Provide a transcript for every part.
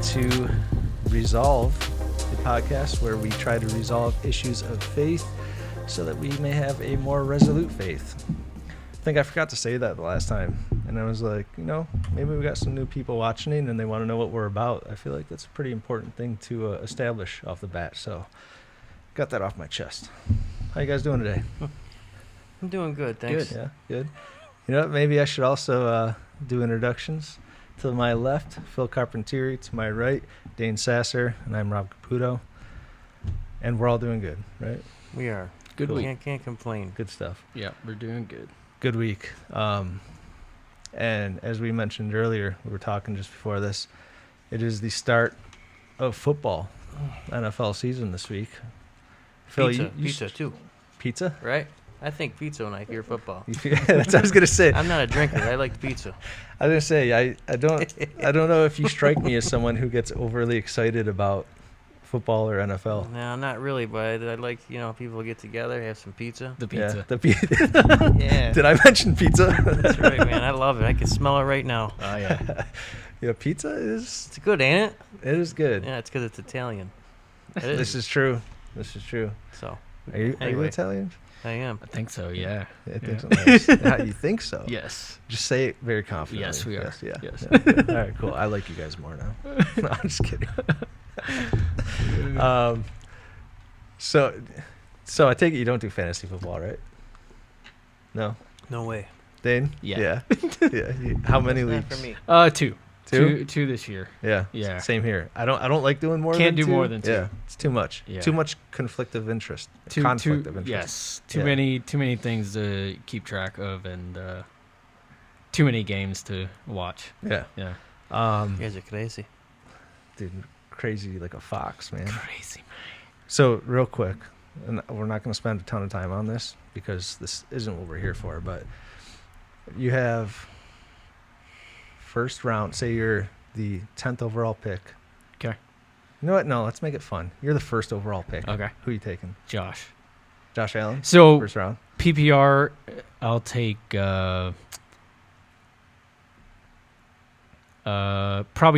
to Resolve, the podcast where we try to resolve issues of faith so that we may have a more resolute faith. I think I forgot to say that the last time, and I was like, maybe we got some new people watching and they want to know what we're about. I feel like that's a pretty important thing to establish off the bat, so got that off my chest. How you guys doing today? I'm doing good, thanks. Good, yeah, good. You know what, maybe I should also do introductions. To my left, Phil Carpentieri. To my right, Dane Sasser. And I'm Rob Caputo. And we're all doing good, right? We are. Good Cool. week. Can't complain. Good stuff. Yeah, we're doing good. Good week. And as we mentioned earlier, we were talking just before this, it is the start of football, NFL season this week. Phil, Pizza too, Pizza? right? I think pizza when I hear football. That's what I was gonna say. I'm not a drinker. I like pizza. I was gonna say I don't know if you strike me as someone who gets overly excited about football or NFL. No, not really, but I like, people get together, have some pizza. The pizza. Yeah, the pizza. Yeah. Did I mention pizza? That's right, man. I love it. I can smell it right now. Oh, yeah. Yeah, pizza is. It's good, ain't it? It is good. Yeah, it's because it's Italian. This is true. This is true. So, Are you Anyway. Italian? I am. I think so, yeah. I think so. Nice. You think so? Yes. Just say it very confidently. Yes, we are. Yes, yeah. Yes. Yeah, good. All right, cool. I like you guys more now. No, I'm just kidding. So I take it you don't do fantasy football, right? No? No way. Dane? Yeah. Yeah. How many Not leagues? for me. Two. Two? Two this year. Yeah. Yeah. Same here. I don't like doing more Can't than two. do more than two. Yeah. It's too much. Yeah. Too much conflict of interest. Too Conflict of interest. Yes. Too Yeah. many things to keep track of and too many games to watch. Yeah. Yeah. You guys are crazy. Dude, crazy like a fox, man. Crazy, man. So real quick, and we're not going to spend a ton of time on this because this isn't what we're here for, but you have first round, say you're the 10th overall pick. Okay. You know what? No, let's make it fun. You're the first overall pick. Okay. Who are you taking? Josh. Josh Allen? So First round? PPR, I'll take probably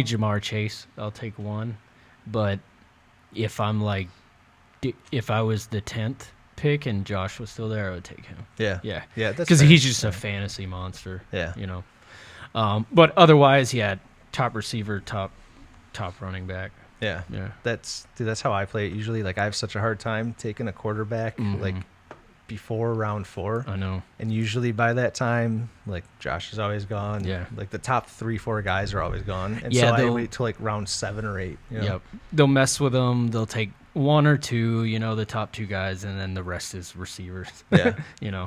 Jamar Chase. I'll take one. But if I'm if I was the 10th pick and Josh was still there, I would take him. Yeah. Yeah. Yeah. That's Because fair. he's just a fantasy monster. Yeah. But otherwise, yeah, top receiver, top running back. Yeah. Yeah. That's how I play it usually. Like I have such a hard time taking a quarterback like before round 4. I know. And usually by that time, like Josh is always gone. Yeah. Like the top 3-4 guys are always gone. And Yeah, so I they'll- wait till like round 7 or 8. You know? Yep. They'll mess with them. They'll take one or two, the top 2 guys, and then the rest is receivers. Yeah. Yeah.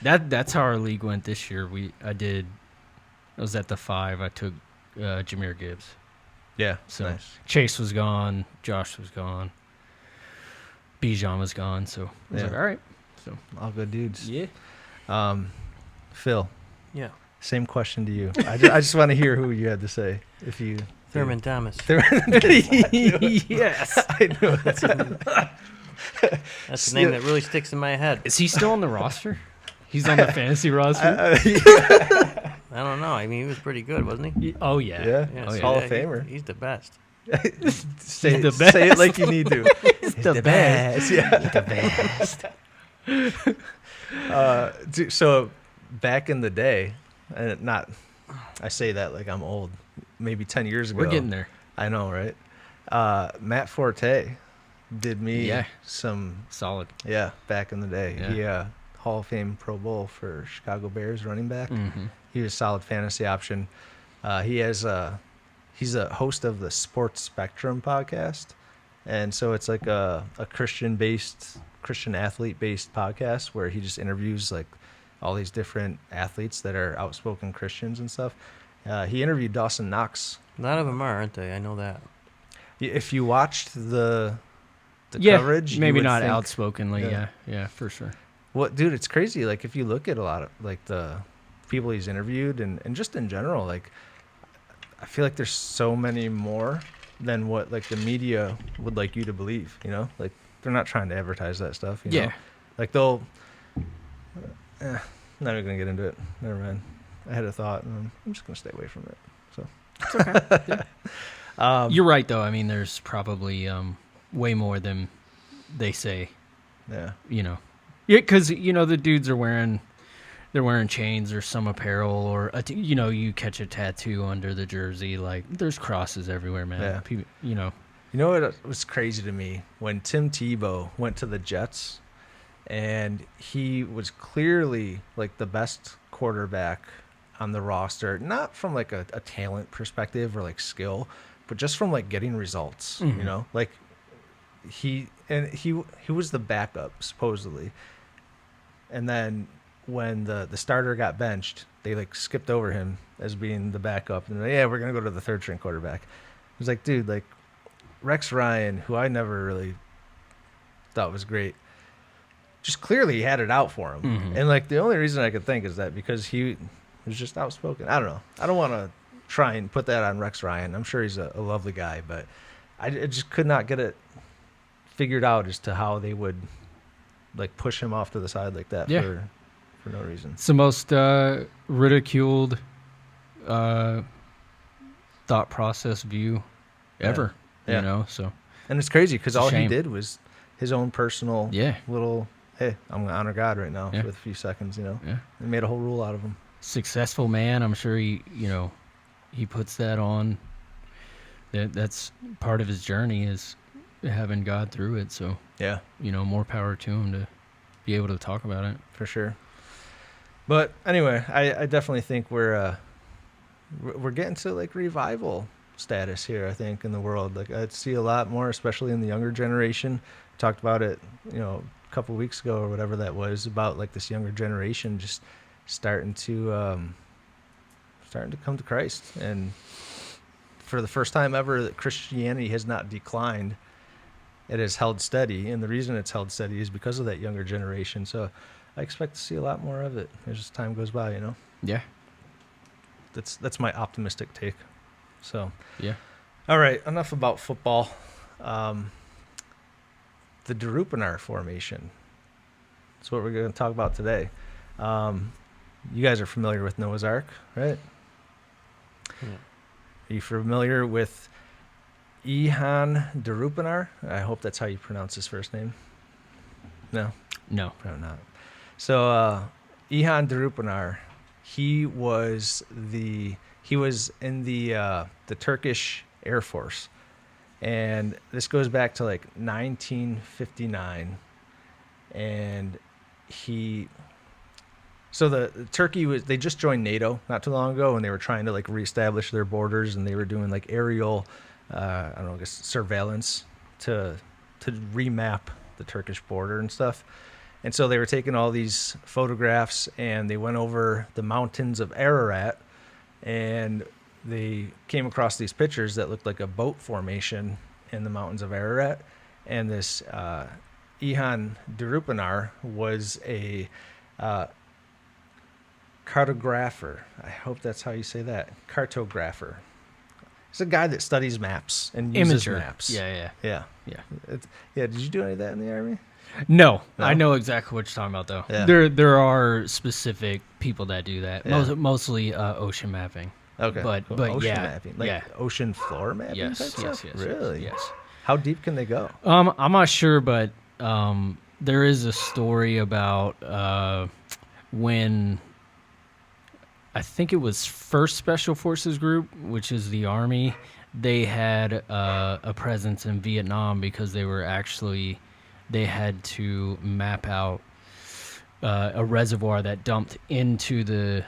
That's how our league went this year. I was at the 5. I took Jahmyr Gibbs. Yeah. So Nice. Chase was gone. Josh was gone. Bijan was gone. So I was Yeah. like, all right. So All good dudes. yeah. Phil, Yeah. same question to you. I just want to hear who you had to say. If you Thurman Thomas. Yes. I knew it. That's the name that really sticks in my head. Is he still on the roster? He's on the fantasy roster. I don't know. I mean, he was pretty good, wasn't he? Oh yeah. Yeah. Oh, yeah. Hall of Famer. He's the best. Say He's the say it best. like you need to. He's the best. Yeah. The best. So back in the day, and I say that like I'm old, maybe 10 years ago. We're getting there. I know, right? Matt Forte did me some, Solid. back in the day. Yeah. He Hall of Fame Pro Bowl for Chicago Bears running back. Mm-hmm. He was a solid fantasy option. He's a host of the Sports Spectrum podcast. And so it's like a Christian athlete-based podcast where he just interviews like all these different athletes that are outspoken Christians and stuff. He interviewed Dawson Knox. A lot of them are, aren't they? I know that. If you watched the coverage, you maybe would not think- outspokenly. Yeah, for sure. What, dude? It's crazy. Like if you look at a lot of like the people he's interviewed and just in general, like I feel like there's so many more than what like the media would like you to believe. Like they're not trying to advertise that stuff. You know? Like they'll. Not even gonna get into it. Never mind. I had a thought, and I'm just gonna stay away from it. So. It's okay. You're right, though. I mean, there's probably way more than they say. Yeah. Yeah, because the dudes are wearing chains or some apparel, or you catch a tattoo under the jersey. Like, there's crosses everywhere, man. Yeah. People, You know what was crazy to me? When Tim Tebow went to the Jets, and he was clearly like the best quarterback on the roster, not from like a talent perspective or like skill, but just from like getting results. Mhm. Like he was the backup supposedly, and then when the starter got benched, they like skipped over him as being the backup, and yeah, we're gonna go to the third string quarterback. It was like, dude, like Rex Ryan, who I never really thought was great, just clearly had it out for him. Mhm. And like the only reason I could think is that because he was just outspoken. I don't know. I don't want to try and put that on Rex Ryan. I'm sure he's a lovely guy, but I just could not get it figured out as to how they would like push him off to the side like that Yeah. for no reason. It's the most ridiculed thought process view ever. Yeah. So And it's crazy because It's a all he shame. did was his own personal yeah, little, hey, I'm going to honor God right now Yeah. with a few seconds, yeah. They made a whole rule out of him. Successful man. I'm sure he puts that on. That's part of his journey is having God through it. So Yeah, more power to him to be able to talk about it. for sure. But anyway, I definitely think we're getting to like revival status here, I think, in the world. Like I see a lot more, especially in the younger generation. Talked about it, a couple weeks ago or whatever that was, about like this younger generation just starting to come to Christ. And for the first time ever, that Christianity has not declined. It has held steady, and the reason it's held steady is because of that younger generation. So I expect to see a lot more of it as time goes by, Yeah. That's my optimistic take. So, Yeah. all right, enough about football. The Durupinar formation. That's what we're going to talk about today. You guys are familiar with Noah's Ark, right? Yeah. Are you familiar with Durupinar? I hope that's how you pronounce his first name. No, No. probably not. So Durupinar, he was in the Turkish Air Force, and this goes back to like 1959, and the Turkey they just joined NATO not too long ago, and they were trying to like reestablish their borders, and they were doing like aerial, I don't know, I guess surveillance to remap the Turkish border and stuff. And so they were taking all these photographs, and they went over the mountains of Ararat, and they came across these pictures that looked like a boat formation in the mountains of Ararat. And this Durupinar was a cartographer. I hope that's how you say that. Cartographer. It's a guy that studies maps and uses Imager. maps. Yeah. Yeah. Yeah. Did you do any of that in the Army? No, No? I know exactly what you're talking about, though. Yeah. There are specific people that do that. Yeah. Mostly ocean mapping. Okay. But- cool. but ocean yeah, mapping, like yeah. ocean floor mapping. Yes, type yes, stuff? yes. Really? Yes. How deep can they go? I'm not sure, but there is a story about when I think it was First Special Forces Group, which is the Army. They had a presence in Vietnam because they had to map out a reservoir that dumped into the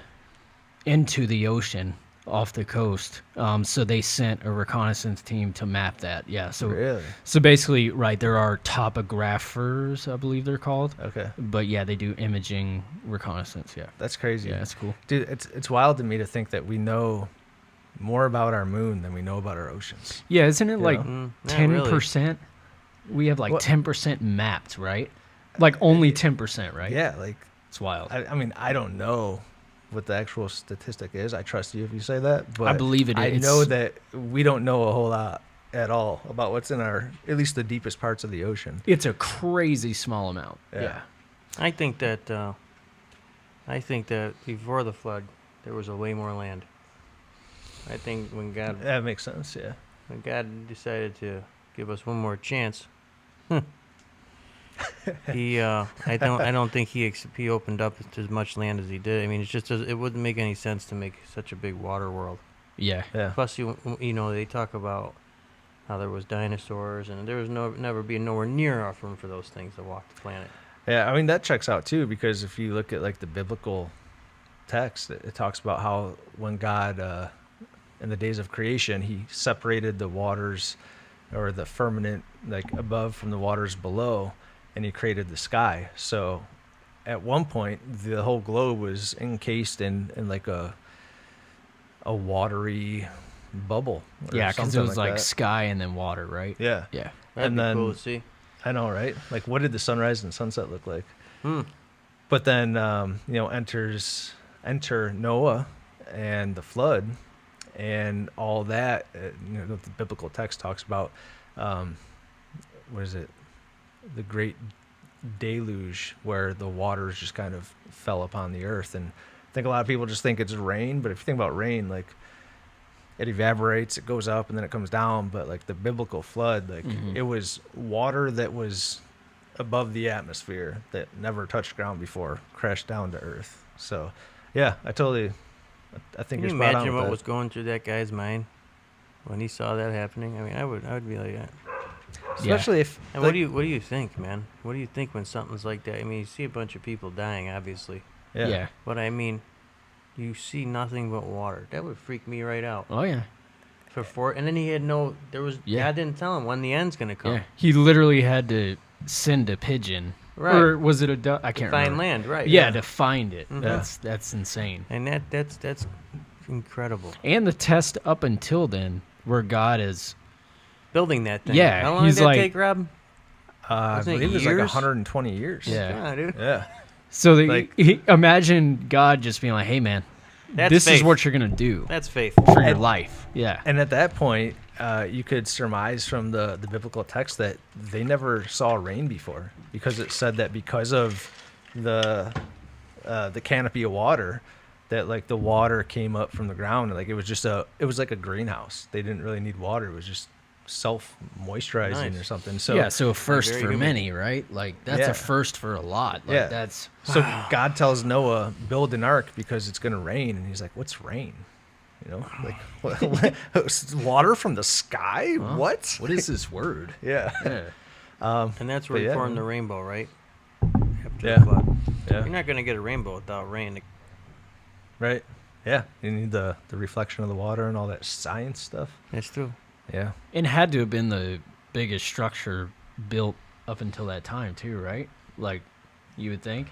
ocean off the coast. So they sent a reconnaissance team to map that. Yeah. So Really? so basically, right, there are topographers, I believe they're called. Okay. But yeah, they do imaging reconnaissance. Yeah. That's crazy. Yeah, that's cool. Dude, it's wild to me to think that we know more about our moon than we know about our oceans. Yeah, isn't it like Not really. 10%? We have like What? 10% mapped, right? Like only 10%, right? Yeah, like It's wild. I mean, I don't know what the actual statistic is. I trust you if you say that, but I believe it I is. know that we don't know a whole lot at all about what's in at least the deepest parts of the ocean. It's a crazy small amount. Yeah. I think that before the flood, there was a way more land. I think when God That makes sense. Yeah. when God decided to give us one more chance, I don't think he opened up as much land as he did. I mean, it wouldn't make any sense to make such a big water world. Yeah. Yeah. Plus, they talk about how there was dinosaurs, and there was never be nowhere near enough room for those things to walk the planet. Yeah, I mean that checks out too, because if you look at like the biblical text, it talks about how when God in the days of creation, he separated the waters or the firmament like above from the waters below, and he created the sky. So at one point the whole globe was encased in like a watery bubble. Yeah, because it something was like that. sky and then water, right? Yeah. Yeah. That'd And be then- cool to see. I know, right? Like, what did the sunrise and sunset look like? Hmm. But then, enter Noah and the flood and all that. The biblical text talks about, what is it? The great deluge, where the waters just kind of fell upon the earth. And I think a lot of people just think it's rain, but if you think about rain, like, it evaporates, it goes up, and then it comes down. But like the biblical flood, like it was water that was above the atmosphere that never touched ground before, crashed down to earth. So, yeah, I think Can you're you spot on imagine with what that. was going through that guy's mind when he saw that happening? I mean, I would be like that. Especially if. And like, what do you think, man? What do you think when something's like that? I mean, you see a bunch of people dying, obviously, Yeah. but I mean, you see nothing but water. That would freak me right out. Oh yeah. And then he had God didn't tell him when the end's gonna come. Yeah. He literally had to send a pigeon. Right. Or was it a duck? I can't Find remember. land, right? Yeah, to find it. Mhm. That's insane. And that's incredible. And the test up until then, where God is. Building that thing. Yeah, How long he's did that like- take, Rob? I Wasn't it believe it was like years? 120 years. Yeah. Dude. Yeah. So Like- imagine God just being like, "Hey, man, That's this is faith. what you're gonna do That's faith. for your And- life." Yeah. And at that point, you could surmise from the biblical text that they never saw rain before, because it said that because of the canopy of water, that like the water came up from the ground, and like it was like a greenhouse. They didn't really need water. It was just self moisturizing Nice. or something. So yeah. So a first very for human. many, right? Like that's Yeah. a first for a lot. Like, Yeah. That's So God tells Noah, build an ark because it's going to rain. And he's like, what's rain? Like what, water from the sky? Huh? What? What is this word? Yeah. Yeah. And that's where But he yeah. formed the rainbow, right? After Yeah. the flood. Yeah. You're not gonna get a rainbow without rain. Right. Yeah. You need the reflection of the water and all that science stuff. That's true. Yeah. And had to have been the biggest structure built up until that time too, right? Like you would think.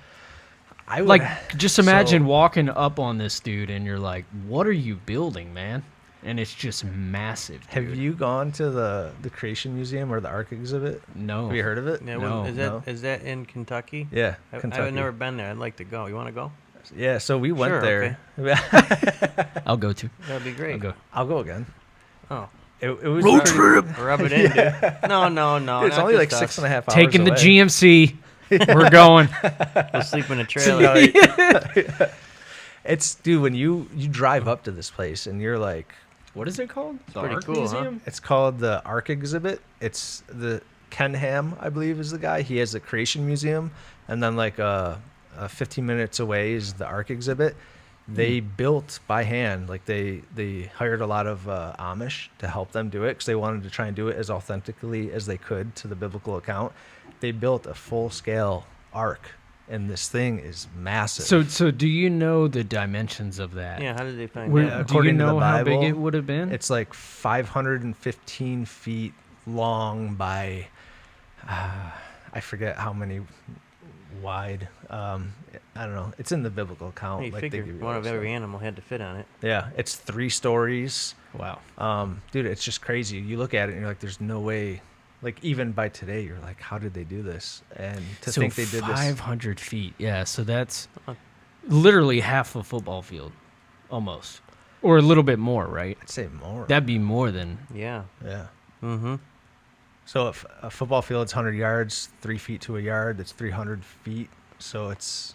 I would, Like just imagine so- walking up on this dude and you're like, "What are you building, man?" And it's just massive. Have dude. you gone to the Creation Museum or the Ark exhibit? No. Have you heard of it? Yeah, No, is that in Kentucky? Yeah. I've Kentucky. never been there. I'd like to go. You want to go? Yeah. So we went Sure, there. I'll go to. That'd be great. I'll go. I'll go again. Oh, It was Road pretty- trip. rub it in, dude. No, It's not only like just us. 6.5 hours. Taking the away. GMC. We're going. We'll sleep in a trailer. Tonight. It's dude, when you drive up to this place and you're like, What is it called? The pretty Art cool, huh? Museum? it's called the Ark exhibit. It's the Ken Ham, I believe, is the guy. He has the Creation Museum, and then like 15 minutes away is the Ark exhibit. They built by hand, like they hired a lot of Amish to help them do it because they wanted to try and do it as authentically as they could to the biblical account. They built a full-scale ark, and this thing is massive. So do you know the dimensions of that? Yeah, how did they find Where, that? do you according to the know how big Bible, it would have been? It's like 515 feet long by, I forget how many wide. I don't know. It's in the biblical account. You like they figure give you one all of that every stuff. animal had to fit on it. Yeah, it's 3 stories. Wow. Dude, it's just crazy. You look at it and you're like, there's no way. Like even by today, you're like, how did they do this? And to So think they did this. 500 feet. Yeah, so that's Uh, literally half a football field, almost, or a little bit more, right? I'd say more. That'd be more than. Yeah. yeah. Mm-hmm. So if a football field's 100 yards, 3 feet to a yard, that's 300 feet. So it's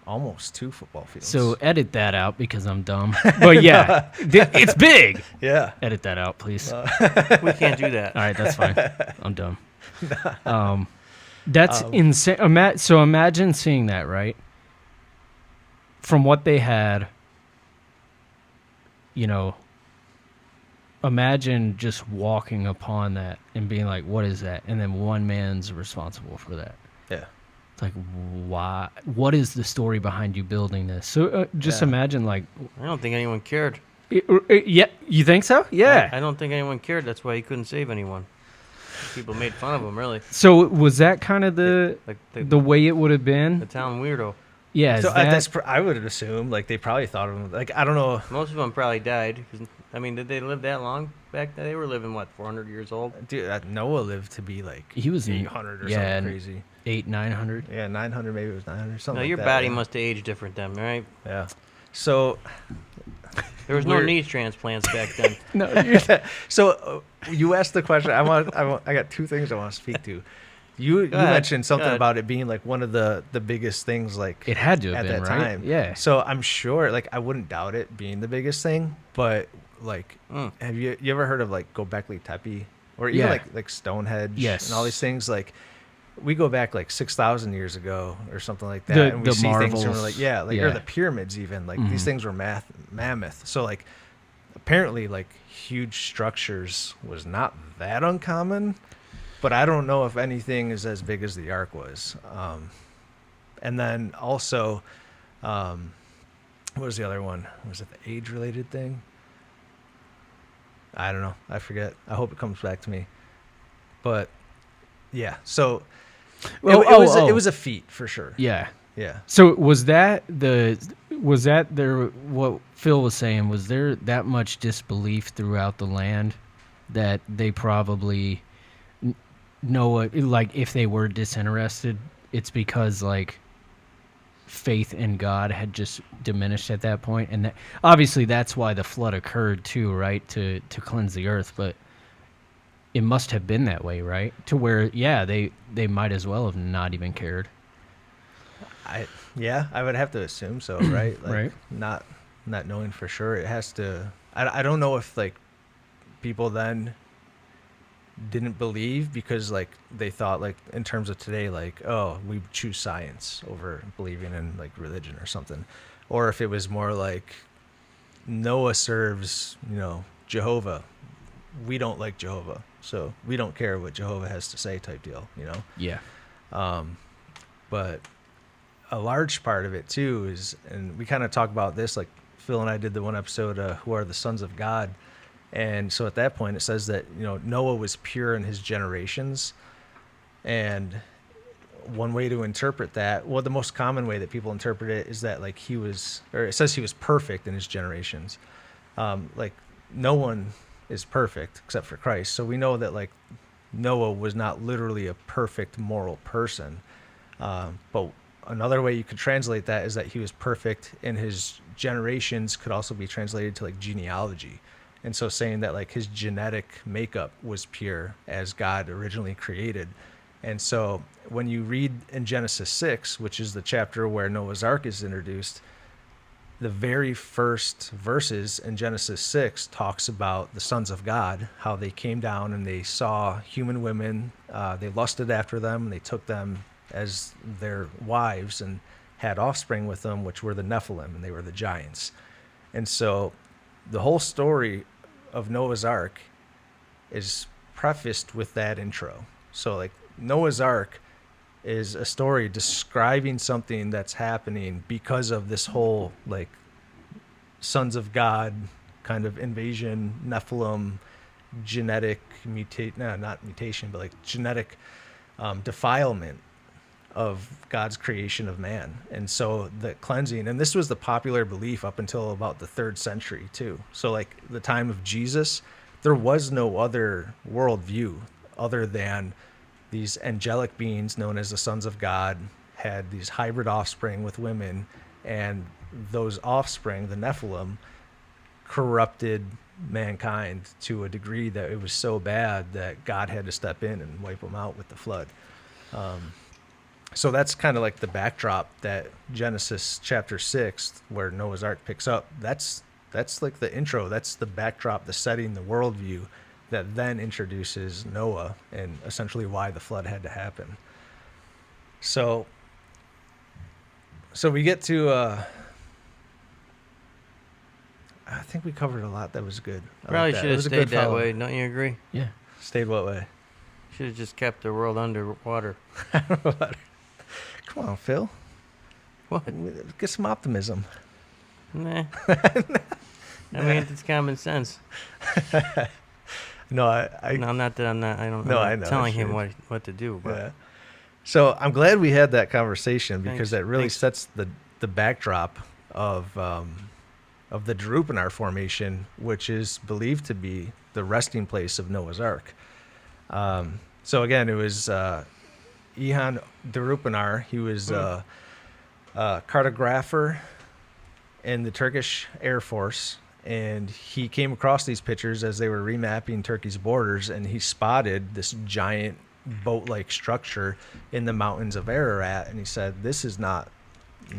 almost 2 football fields. So edit that out because I'm dumb. But yeah, it's big. yeah. Edit that out, please. We can't do that. All right, that's fine. I'm dumb. That's insane. So imagine seeing that, right? From what they had, imagine just walking upon that and being like, what is that? And then one man's responsible for that. Yeah. It's like, why? What is the story behind you building this? So just imagine, like... I don't think anyone cared. Yeah, you think so? Yeah. I don't think anyone cared. That's why he couldn't save anyone. People made fun of him, really. So was that kind of the way it would have been? The town weirdo. Yeah. So I would assume, like, they probably thought of him, like, I don't know. Most of them probably died. I mean, did they live that long back then? They were living, 400 years old? Dude, Noah lived to be, like, he was 800 or something crazy. 900. Yeah, 900, maybe it was 900, something like your that. body must have aged different then, right? Yeah. So... There was no knee transplants back then. No. So you asked the question. I got 2 things I want to speak to. You mentioned something about it being like one of the biggest things, like it had to have at been, that right? time. Yeah. So I'm sure, like, I wouldn't doubt it being the biggest thing, but like, have you ever heard of like Göbekli Tepe or even like Stonehenge? Yes. And all these things, like. We go back like 6,000 years ago or something like that, and we see things and we're like, or the pyramids even, like these things were mammoth. So like, apparently like huge structures was not that uncommon, but I don't know if anything is as big as the Ark was. And then also, what was the other one? Was it the age-related thing? I don't know. I forget. I hope it comes back to me. But yeah, so. Well, it was a feat for sure. Yeah. Yeah. So was that what Phil was saying, was there that much disbelief throughout the land that they probably Noah, like, if they were disinterested, it's because like faith in God had just diminished at that point, and that, obviously that's why the flood occurred too, right? To cleanse the earth, but it must have been that way, right? To where, they might as well have not even cared. I would have to assume so, right? Like, right. Not knowing for sure. It has to. I don't know if like people then didn't believe because like they thought, like, in terms of today, like, oh, we choose science over believing in like religion or something, or if it was more like Noah serves, Jehovah. We don't like Jehovah, so we don't care what Jehovah has to say, type deal, Yeah. But a large part of it too is, and we kind of talk about this, like Phil and I did the one episode, Who Are the Sons of God? And so at that point it says that, Noah was pure in his generations. And one way to interpret that, well, the most common way that people interpret it is that like it says he was perfect in his generations. Like no one is perfect except for Christ. So we know that like Noah was not literally a perfect moral person. But another way you could translate that is that he was perfect in his generations could also be translated to like genealogy. And so saying that like his genetic makeup was pure as God originally created. And so when you read in Genesis 6, which is the chapter where Noah's Ark is introduced, the very first verses in Genesis 6 talks about the sons of God, how they came down and they saw human women, they lusted after them, and they took them as their wives and had offspring with them, which were the Nephilim, and they were the giants. And so the whole story of Noah's Ark is prefaced with that intro. So like Noah's Ark is a story describing something that's happening because of this whole like sons of God kind of invasion, Nephilim, genetic genetic defilement of God's creation of man. And so the cleansing, and this was the popular belief up until about the 3rd century too. So like the time of Jesus, there was no other worldview other than these angelic beings known as the sons of God had these hybrid offspring with women, and those offspring, the Nephilim, corrupted mankind to a degree that it was so bad that God had to step in and wipe them out with the flood. So that's kind of like the backdrop that Genesis chapter 6, where Noah's Ark picks up. That's like the intro. That's the backdrop, the setting, the worldview that then introduces Noah and essentially why the flood had to happen. So we get to, I think we covered a lot that was good. I Probably like that. should It have was a stayed good that follow. way. Don't you agree? Yeah. Stayed what way? Should have just kept the world underwater. Come on, Phil. What? Get some optimism. Nah. I mean, it's common sense. No, I No, not that I'm not. I don't. No, I'm I not know, telling I him should. what to do. But yeah. So I'm glad we had that conversation because Thanks. that really Thanks. sets the backdrop of the Durupinar formation, which is believed to be the resting place of Noah's Ark. So again, it was Ihan Durupinar. He was a cartographer in the Turkish Air Force, and he came across these pictures as they were remapping Turkey's borders, and he spotted this giant boat-like structure in the mountains of Ararat, and he said, "This is not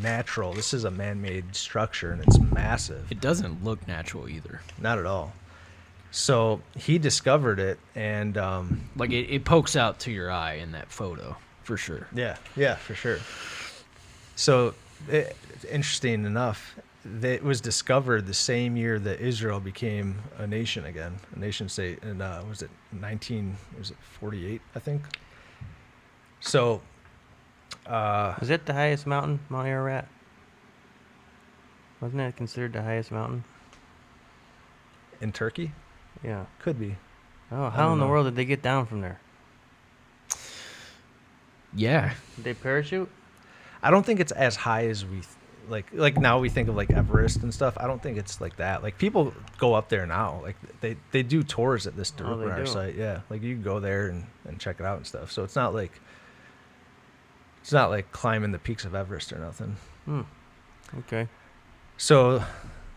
natural. This is a man-made structure, and it's massive." It doesn't look natural either. Not at all. So he discovered it, and Like it pokes out to your eye in that photo for sure. yeah, for sure. So, interesting enough, that it was discovered the same year that Israel became a nation again, a nation state, and was it 48, I think. So, is it the highest mountain, Mount Ararat? Wasn't that considered the highest mountain? in Turkey, Yeah. could be. Oh, how don't in the know. world did they get down from there? Yeah. Did they parachute? I don't think it's as high as we like now we think of like Everest and stuff. I don't think it's like that. Like people go up there now. Like they do tours at this Oh, they Durupinar do? site. Yeah. Like you can go there and check it out and stuff. So it's not like climbing the peaks of Everest or nothing. Okay. So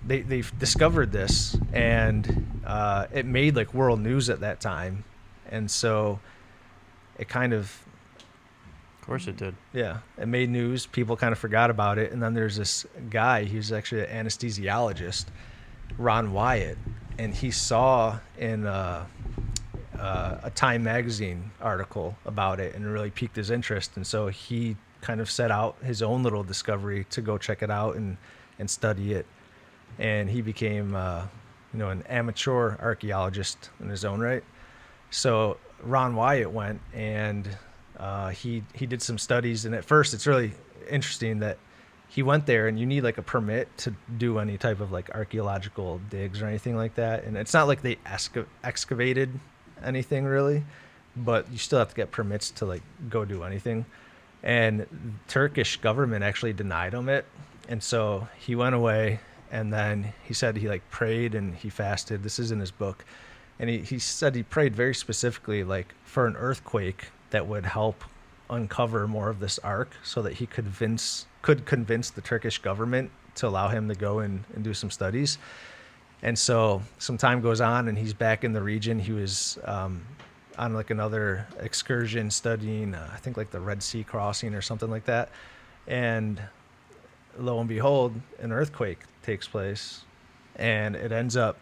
they discovered this, and it made like world news at that time, and so it kind of Of course it did. it made news. People kind of forgot about it, and then there's this guy. He's actually an anesthesiologist, Ron Wyatt, and he saw in a Time magazine article about it, and it really piqued his interest, and so he kind of set out his own little discovery to go check it out and study it, and he became an amateur archaeologist in his own right. So Ron Wyatt went and he did some studies, and at first it's really interesting that he went there, and you need like a permit to do any type of like archaeological digs or anything like that, and it's not like they excavated anything really, but you still have to get permits to like go do anything. And the Turkish government actually denied him it, and so he went away, and then he said he like prayed and he fasted. This is in his book, and he said he prayed very specifically like for an earthquake that would help uncover more of this ark, so that he could convince the Turkish government to allow him to go and do some studies. And so some time goes on, and he's back in the region. He was on like another excursion studying, I think like the Red Sea crossing or something like that. And lo and behold, an earthquake takes place, and it ends up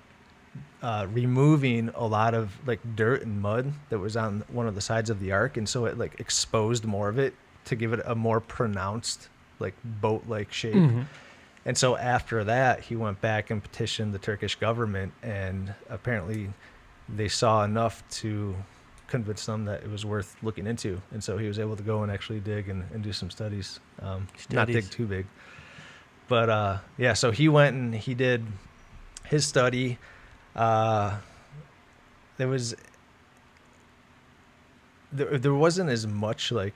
removing a lot of like dirt and mud that was on one of the sides of the ark, and so it like exposed more of it to give it a more pronounced like boat-like shape. Mm-hmm. And so after that, he went back and petitioned the Turkish government, and apparently they saw enough to convince them that it was worth looking into, and so he was able to go and actually dig and do some studies. Not dig too big, but so he went and he did his study. There wasn't as much like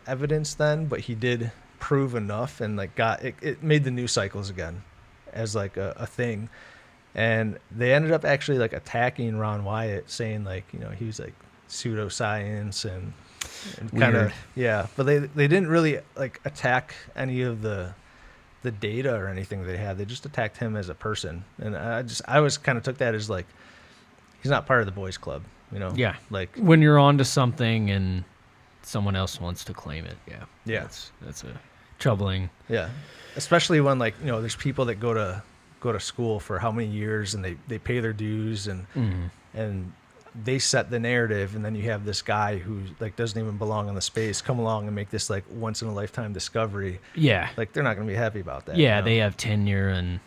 evidence then, but he did prove enough, and like it made the news cycles again as like a thing. And they ended up actually like attacking Ron Wyatt, saying like, he was like pseudoscience and kind of, but they didn't really like attack any of the data or anything they had. They just attacked him as a person, and I always kind of took that as like he's not part of the boys club, Yeah. like When you're onto something and someone else wants to claim it. Yeah. Yeah. That's a troubling. Yeah, especially when like there's people that go to school for how many years and they pay their dues and they set the narrative, and then you have this guy who like doesn't even belong in the space come along and make this like once in a lifetime discovery. Yeah. Like they're not going to be happy about that. Yeah, they have tenure and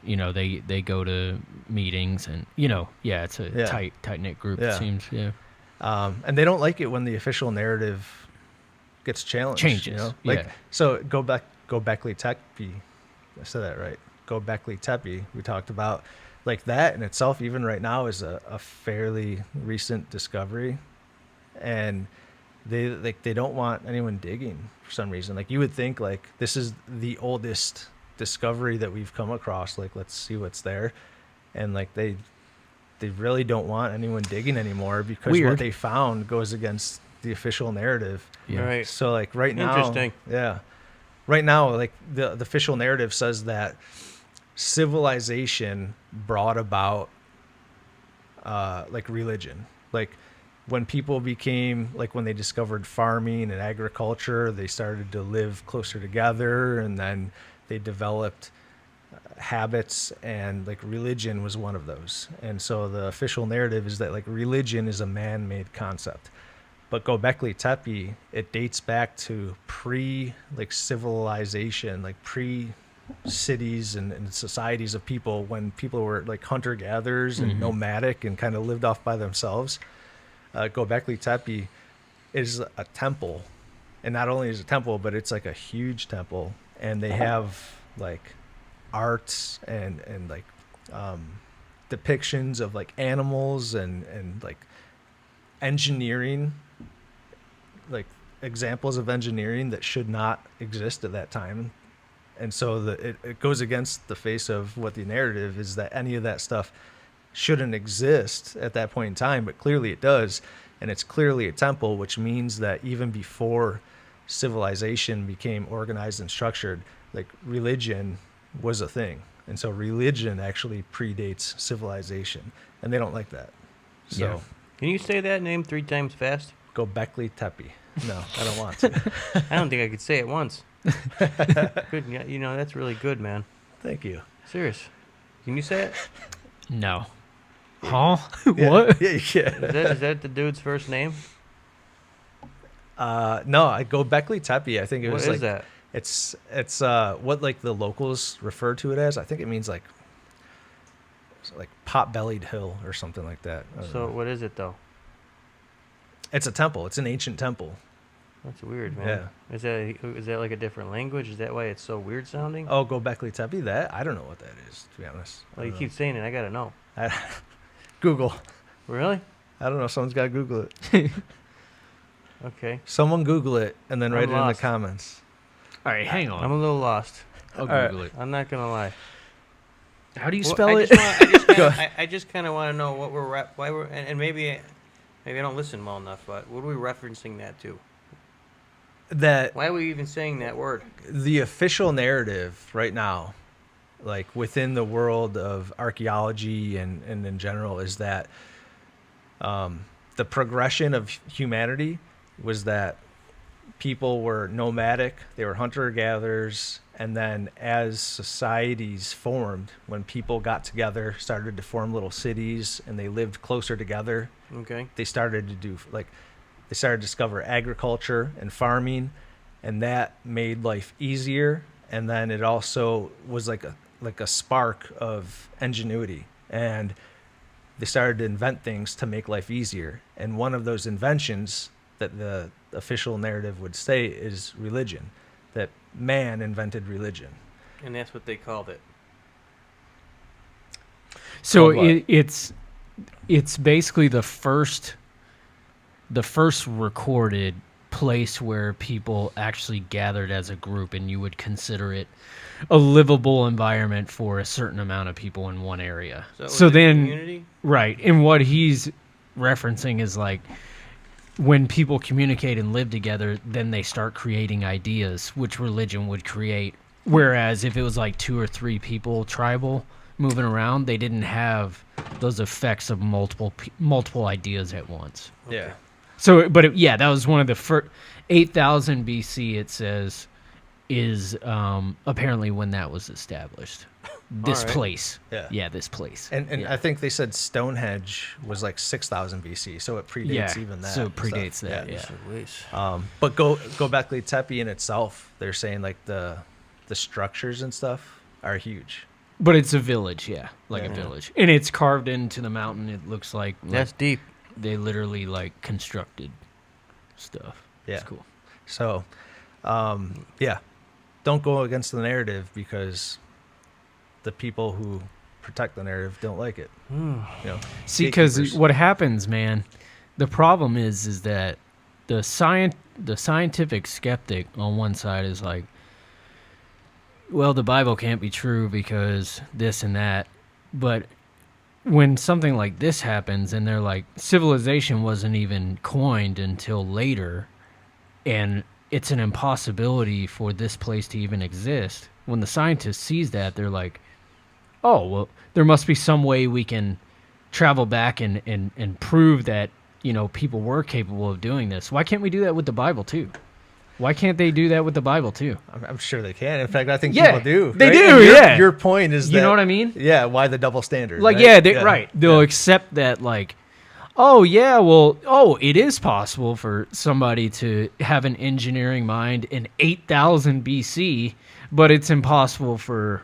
they go to meetings and it's a tight knit group it seems. Yeah. And they don't like it when the official narrative gets challenged. Changes. So Gobekli Tepe, I said that right. Gobekli Tepe, we talked about, like that in itself, even right now, is a fairly recent discovery, and they don't want anyone digging for some reason. Like you would think, like this is the oldest discovery that we've come across. Like let's see what's there, and like they really don't want anyone digging anymore because what they found goes against the official narrative. Yeah. Right. So like right now, interesting. Yeah, right now, like the official narrative says that civilization brought about like religion. Like when people became, like when they discovered farming and agriculture, they started to live closer together, and then they developed habits, and like religion was one of those. And so the official narrative is that like religion is a man-made concept. But Gobekli Tepe, it dates back to civilization, like cities and societies of people, when people were like hunter-gatherers and nomadic and kind of lived off by themselves. Gobekli Tepe is a temple, and not only is it a temple, but it's like a huge temple, and they have like arts and like depictions of like animals and like engineering, like examples of engineering that should not exist at that time. And so it goes against the face of what the narrative is, that any of that stuff shouldn't exist at that point in time, but clearly it does. And it's clearly a temple, which means that even before civilization became organized and structured, like religion was a thing. And so religion actually predates civilization, and they don't like that. So Yeah. Can you say that name 3 times fast? Gobekli Tepe. No, I don't want to. I don't think I could say it once. Good, that's really good, man. Thank you. Serious. Can you say it? No. Huh? Yeah. What? Yeah, you can. Is that the dude's first name? No, I Gobekli Tepe. I think it was What like is that? It's what like the locals refer to it as. I think it means like pot-bellied hill or something like that. I don't So know. what is it though? It's a temple. It's an ancient temple. That's weird, man. Yeah. Is that like a different language? Is that why it's so weird sounding? Oh, Gobekli Tepe. That I don't know what that is, to be honest. Well, you keep saying it. I gotta know. Google. Really? I don't know. Someone's got to Google it. Okay. Someone Google it and then I'm write it in the lost. comments. All right, hang on. I'm a little lost. I'll right. Google it. I'm not gonna lie. How do you Well, spell I it? I just kind of want to know what why we're, and maybe I don't listen well enough. But what are we referencing that to? That Why are we even saying that word? the official narrative right now, like within the world of archaeology and in general, is that the progression of humanity was that people were nomadic, they were hunter-gatherers, and then as societies formed, when people got together, started to form little cities, and they lived closer together, Okay. they started to discover agriculture and farming, and that made life easier. And then it also was like a spark of ingenuity, and they started to invent things to make life easier. And one of those inventions that the official narrative would say is religion, that man invented religion. And that's what they called it. So Called what? it's basically the first recorded place where people actually gathered as a group, and you would consider it a livable environment for a certain amount of people in one area. So then, community? right, and what he's referencing is like when people communicate and live together, then they start creating ideas, which religion would create. Whereas if it was like 2 or 3 people, tribal, moving around, they didn't have those effects of multiple ideas at once. Yeah. So, but yeah, that was one of the first 8,000 BC. It says is apparently when that was established. This right. place. Yeah. This place. And yeah. I think they said Stonehenge was like 6,000 BC, so it predates even that. So it predates stuff. that. Yeah. So waste. But go back to Tepe in itself. They're saying like the structures and stuff are huge. But it's a village, like Yeah. a village, and it's carved into the mountain. It looks like That's deep. they literally like constructed stuff. Yeah. It's cool. So, don't go against the narrative because the people who protect the narrative don't like it. See, because gatekeepers. what happens, man, the problem is that the scientific skeptic on one side is like, well, the Bible can't be true because this and that. But when something like this happens and they're like, civilization wasn't even coined until later, and it's an impossibility for this place to even exist. When the scientist sees that, they're like, oh, well, there must be some way we can travel back and prove that, people were capable of doing this. Why can't we do that with the Bible too? Why can't they do that with the Bible too? I'm sure they can. In fact, I think Yeah, people do. they right? do, And yeah. Your point is that, You know what I mean? Yeah, why the double standard? Like, right? right. They'll accept that, like, it is possible for somebody to have an engineering mind in 8,000 BC, but it's impossible for,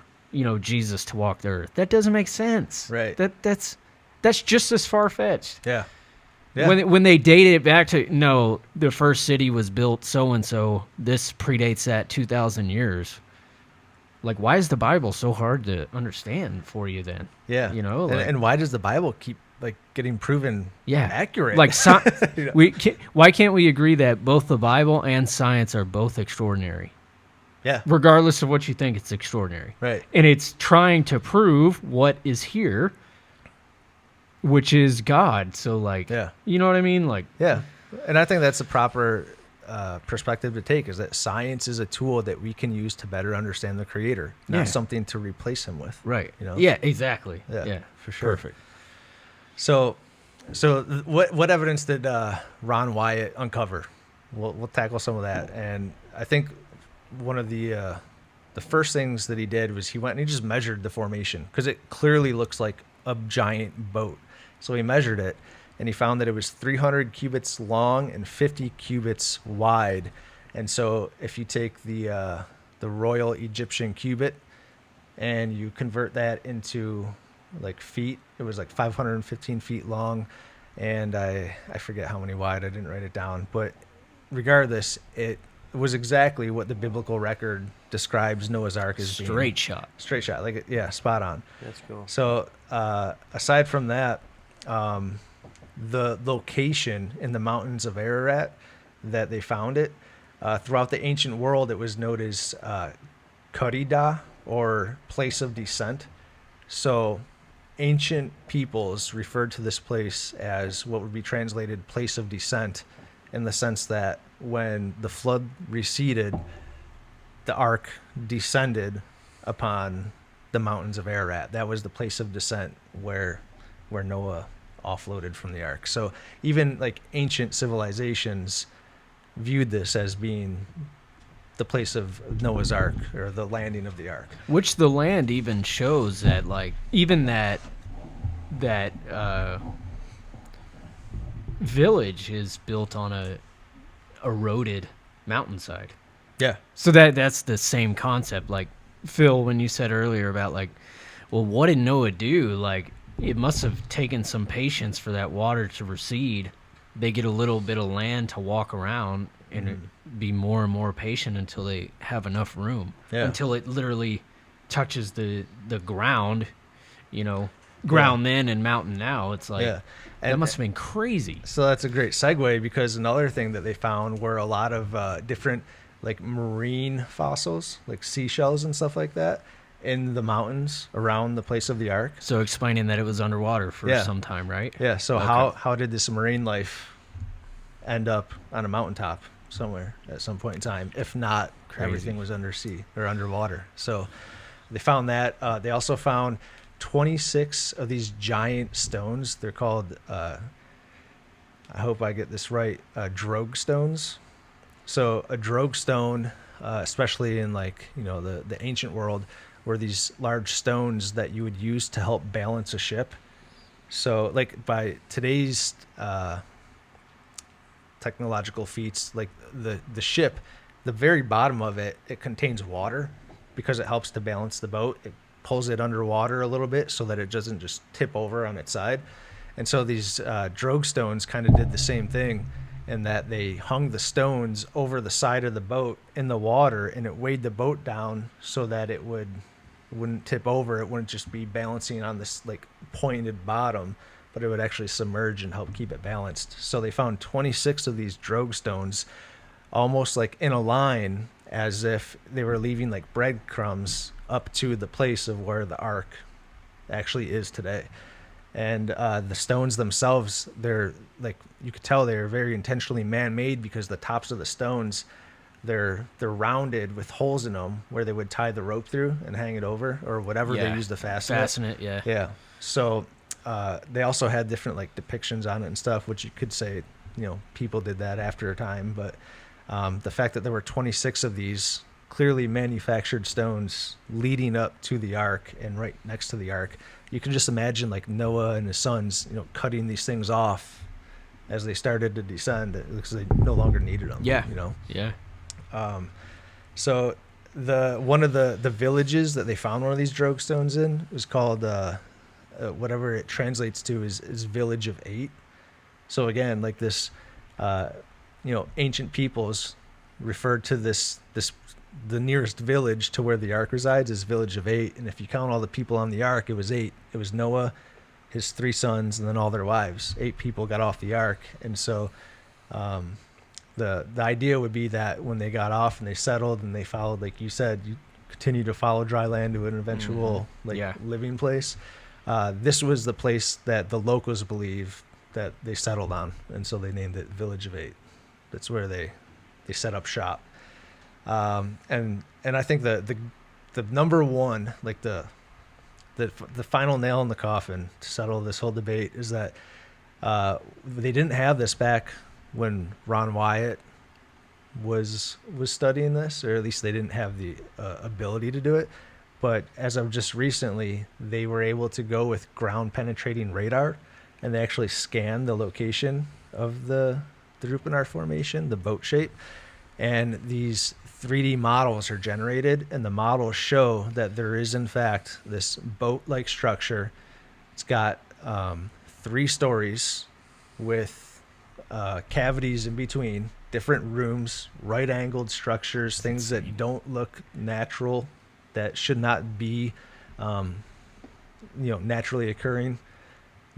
Jesus to walk the earth. That doesn't make sense. Right. That's just as far-fetched. Yeah. When they dated it back to, no, the first city was built so-and-so, this predates that 2,000 years. Like, why is the Bible so hard to understand for you then? Yeah. And why does the Bible keep like getting proven accurate? Like, why can't we agree that both the Bible and science are both extraordinary? Yeah. Regardless of what you think, it's extraordinary. Right. And it's trying to prove what is here, which is God. So, like, you know what I mean? Like, yeah. And I think that's a proper perspective to take, is that science is a tool that we can use to better understand the Creator, not something to replace Him with. Right. Yeah, exactly. Yeah, for sure. Perfect. So what evidence did Ron Wyatt uncover? We'll tackle some of that. And I think one of the first things that he did was he went and he just measured the formation, because it clearly looks like a giant boat. So he measured it, and he found that it was 300 cubits long and 50 cubits wide. And so if you take the Royal Egyptian cubit and you convert that into like feet, it was like 515 feet long, and I forget how many wide. I didn't write it down, but regardless, it was exactly what the biblical record describes Noah's Ark as being. Straight shot. Like, spot on. That's cool. So aside from that, the location in the mountains of Ararat that they found it, throughout the ancient world, it was known as Karida, or place of descent. So ancient peoples referred to this place as what would be translated place of descent, in the sense that when the flood receded, the ark descended upon the mountains of Ararat. That was the place of descent where Noah offloaded from the ark. So even like ancient civilizations viewed this as being the place of Noah's Ark, or the landing of the ark. Which the land even shows that, like, even that village is built on a eroded mountainside. Yeah. So that's the same concept. Like, Phil, when you said earlier about, like, well, what did Noah do? Like, it must have taken some patience for that water to recede. They get a little bit of land to walk around and be more and more patient until they have enough room. Yeah. Until it literally touches the ground, ground then and mountain now. It's like, that must have been crazy. So that's a great segue, because another thing that they found were a lot of different like marine fossils, like seashells and stuff like that, in the mountains around the place of the ark. So explaining that it was underwater for some time, right? Yeah. So okay. How did this marine life end up on a mountaintop somewhere at some point in time, if not everything was undersea or underwater? So they found that. They also found 26 of these giant stones. They're called I hope I get this right, drogue stones. So a drogue stone, especially in like, the ancient world, were these large stones that you would use to help balance a ship. So like by today's technological feats, like the ship, the very bottom of it, it contains water because it helps to balance the boat. It pulls it underwater a little bit so that it doesn't just tip over on its side. And so these drogue stones kind of did the same thing, in that they hung the stones over the side of the boat in the water, and it weighed the boat down so that it wouldn't tip over. It wouldn't just be balancing on this like pointed bottom, but it would actually submerge and help keep it balanced. So they found 26 of these drogue stones almost like in a line, as if they were leaving like breadcrumbs up to the place of where the ark actually is today. And the stones themselves, they're like, you could tell they're very intentionally man-made, because the tops of the stones, they're rounded with holes in them where they would tie the rope through and hang it over, or whatever they use to fasten it. Yeah. So they also had different like depictions on it and stuff, which you could say, people did that after a time. But the fact that there were 26 of these clearly manufactured stones leading up to the ark and right next to the ark, you can just imagine like Noah and his sons, cutting these things off as they started to descend, because they no longer needed them. Yeah. Yeah. So one of the villages that they found one of these drogue stones in was called whatever it translates to is Village of 8. So again, like this, ancient peoples referred to this the nearest village to where the ark resides is Village of 8. And if you count all the people on the ark, it was 8. It was Noah, his 3 sons, and then all their wives. 8 people got off the ark. And so the idea would be that when they got off and they settled and they followed, like you said, you continue to follow dry land to an eventual living place. This was the place that the locals believe that they settled on. And so they named it Village of 8. That's where they set up shop. And I think the number one, like the final nail in the coffin to settle this whole debate is that they didn't have this back when Ron Wyatt was studying this, or at least they didn't have the ability to do it. But as of just recently, they were able to go with ground penetrating radar, and they actually scanned the location of the Durupinar formation, the boat shape. And these 3D models are generated, and the models show that there is, in fact, this boat-like structure. It's got 3 stories with cavities in between, different rooms, right-angled structures, things that don't look natural, that should not be, naturally occurring.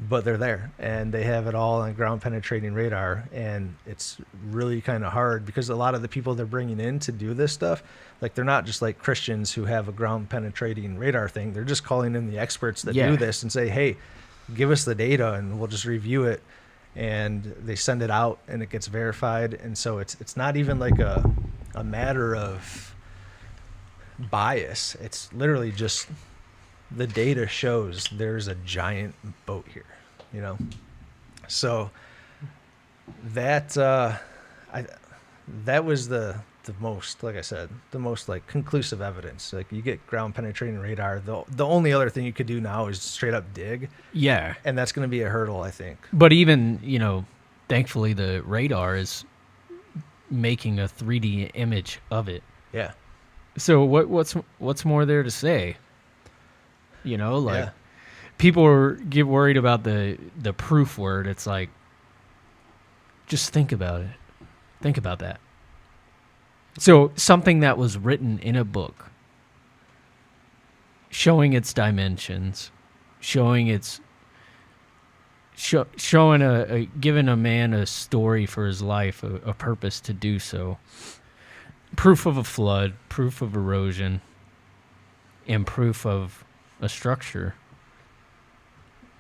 But they're there, and they have it all on ground penetrating radar. And it's really kind of hard, because a lot of the people they're bringing in to do this stuff, like, they're not just like Christians who have a ground penetrating radar thing. They're just calling in the experts that do this and say, hey, give us the data and we'll just review it. And they send it out and it gets verified. And so it's not even like a matter of bias. It's literally just the data shows there's a giant boat here, So that that was the most, like I said, the most like conclusive evidence. Like, you get ground penetrating radar. The only other thing you could do now is straight up dig. Yeah. And that's going to be a hurdle, I think. But even, thankfully the radar is making a 3D image of it. Yeah. So what's more there to say? People get worried about the proof word. It's like, just think about it. Think about that. So something that was written in a book, showing its dimensions, showing giving a man a story for his life, a purpose to do so. Proof of a flood, proof of erosion, and proof of a structure.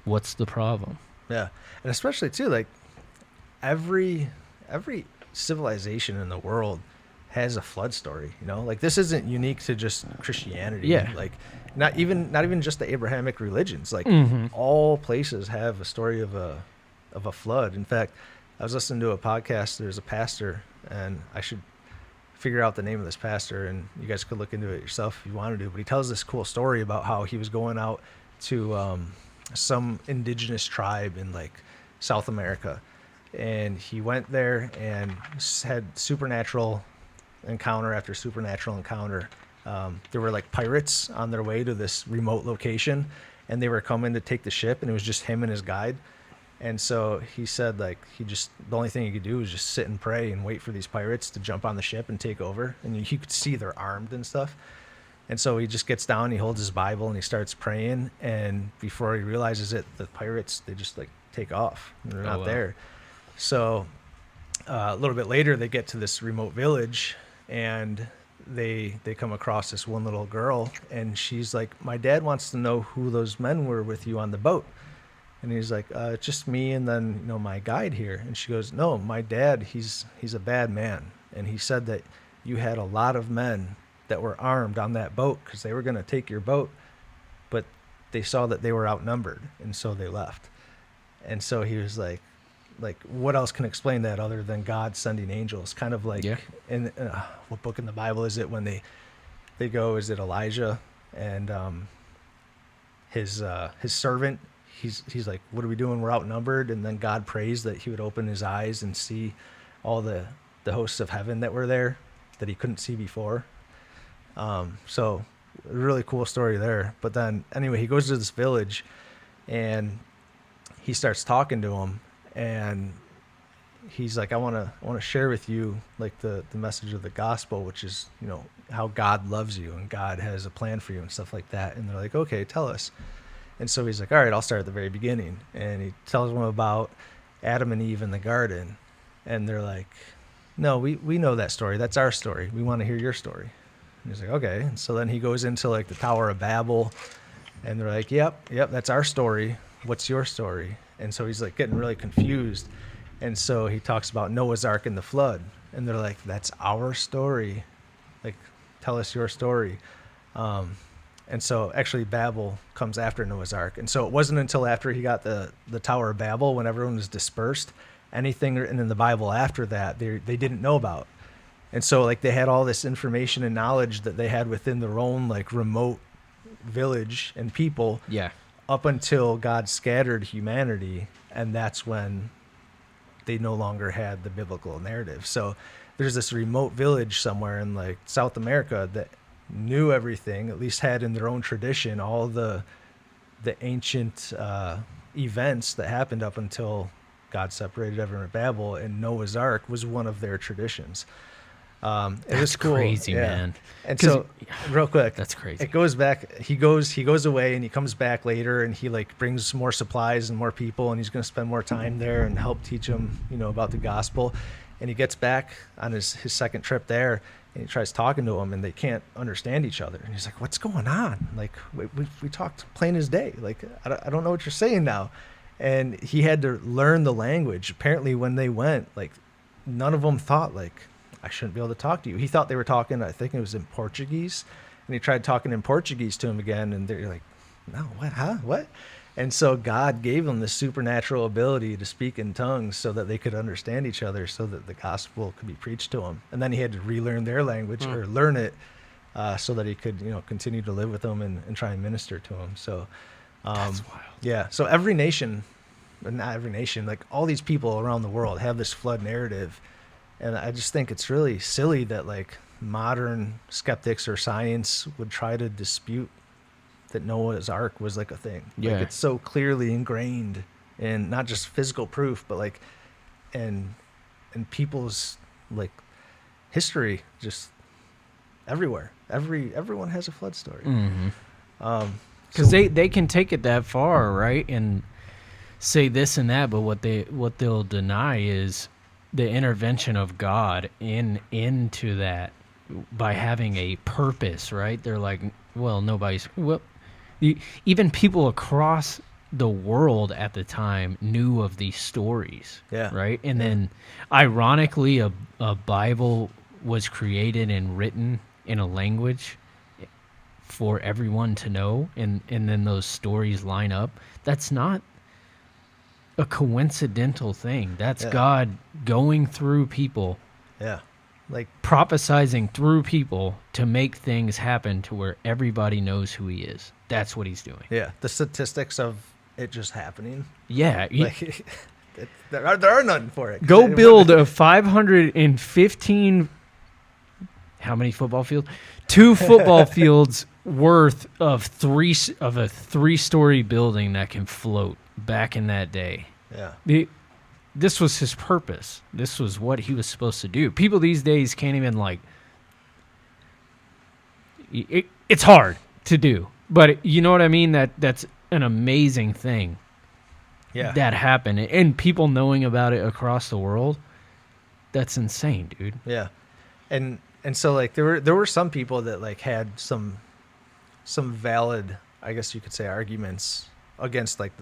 What's the problem? Yeah. And especially too, like, every civilization in the world has a flood story, like, this isn't unique to just Christianity. Yeah. Like, not even just the Abrahamic religions, like all places have a story of a flood. In fact, I was listening to a podcast. There's a pastor, and I should figure out the name of this pastor, and you guys could look into it yourself if you wanted to. But he tells this cool story about how he was going out to some indigenous tribe in like South America, and he went there and had supernatural encounter after supernatural encounter. There were like pirates on their way to this remote location, and they were coming to take the ship, and it was just him and his guide. And so he said, like, the only thing he could do was just sit and pray and wait for these pirates to jump on the ship and take over. And you could see they're armed and stuff. And so he just gets down, he holds his Bible, and he starts praying. And before he realizes it, the pirates, they just like take off. And they're not there. So a little bit later, they get to this remote village, and they come across this one little girl, and she's like, my dad wants to know who those men were with you on the boat. And he's like, just me and then, you know, my guide here. And she goes, no, my dad, he's a bad man. And he said that you had a lot of men that were armed on that boat because they were going to take your boat, but they saw that they were outnumbered, and so they left. And so he was like, what else can explain that other than God sending angels? Kind of like in what book in the Bible is it when they go, is it Elijah and his servant? He's like, what are we doing? We're outnumbered. And then God prays that he would open his eyes and see all the hosts of heaven that were there that he couldn't see before. So a really cool story there. But then anyway, he goes to this village and he starts talking to him, and he's like, I want to share with you like the message of the gospel, which is, you know, how God loves you and God has a plan for you and stuff like that. And they're like, okay, tell us. And so he's like, all right, I'll start at the very beginning. And he tells them about Adam and Eve in the garden. And they're like, no, we know that story. That's our story. We want to hear your story. And he's like, okay. And so then he goes into like the Tower of Babel, and they're like, yep, that's our story. What's your story? And so he's like getting really confused. And so he talks about Noah's Ark and the flood. And they're like, that's our story. Like, tell us your story. And so actually Babel comes after Noah's Ark. And so it wasn't until after he got the Tower of Babel, when everyone was dispersed, anything written in the Bible after that, they didn't know about. And so like they had all this information and knowledge that they had within their own like remote village and people. Yeah. Up until God scattered humanity. And that's when they no longer had the biblical narrative. So there's this remote village somewhere in like South America that knew everything, at least had in their own tradition all the ancient events that happened up until God separated everyone at Babel, and Noah's Ark was one of their traditions. It was cool. Crazy, man. And so real quick, that's crazy. It goes back, he goes away, and he comes back later, and he like brings some more supplies and more people, and he's going to spend more time there and help teach them, you know, about the gospel. And he gets back on his second trip there, and he tries talking to them, and they can't understand each other. And he's like, what's going on? Like, we talked plain as day. Like, I don't know what you're saying now. And he had to learn the language. Apparently, when they went, like, none of them thought, like, I shouldn't be able to talk to you. He thought they were talking, I think it was in Portuguese. And he tried talking in Portuguese to him again, and they're like, no, what, huh? What? And so God gave them this supernatural ability to speak in tongues so that they could understand each other, so that the gospel could be preached to them. And then he had to relearn their language or learn it so that he could, you know, continue to live with them and try and minister to them. So, That's wild. yeah. So every nation, not every nation, like all these people around the world have this flood narrative. And I just think it's really silly that like modern skeptics or science would try to dispute that Noah's Ark was like a thing. Yeah. Like it's so clearly ingrained in not just physical proof, but like in people's like history, just everywhere. Everyone has a flood story. Mm-hmm. Because they can take it that far, right, and say this and that, but what they'll deny is the intervention of God into that by having a purpose, right? They're like, well, even people across the world at the time knew of these stories, right? And then, ironically, a Bible was created and written in a language for everyone to know, and then those stories line up. That's not a coincidental thing. That's Yeah. God going through people, Yeah. Like, prophesizing through people to make things happen to where everybody knows who he is. That's what he's doing. yeah, the statistics of it just happening. Yeah. Like, there are none for it. Go build a 515, how many football fields? 2 football fields worth of a 3-story building that can float back in that day. Yeah. This was his purpose. This was what he was supposed to do. People these days can't even it's hard to do, but you know what I mean? That's an amazing thing. Yeah. That happened, and people knowing about it across the world. That's insane, dude. Yeah. And so like there were some people that like had some valid, I guess you could say, arguments against like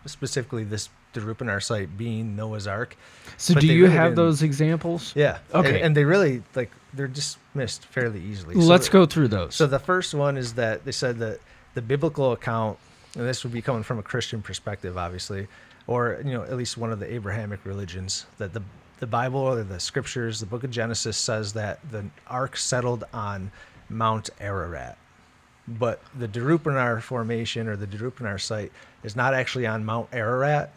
specifically this Durupinar site being Noah's Ark. So But do they you really have didn't- those examples? Yeah. Okay. And they really like they're dismissed fairly easily. Let's go through those. So the first one is that they said that the biblical account, and this would be coming from a Christian perspective, obviously, or at least one of the Abrahamic religions, that the Bible or the scriptures, the book of Genesis says that the ark settled on Mount Ararat. But the Durupinar formation or the Durupinar site is not actually on Mount Ararat,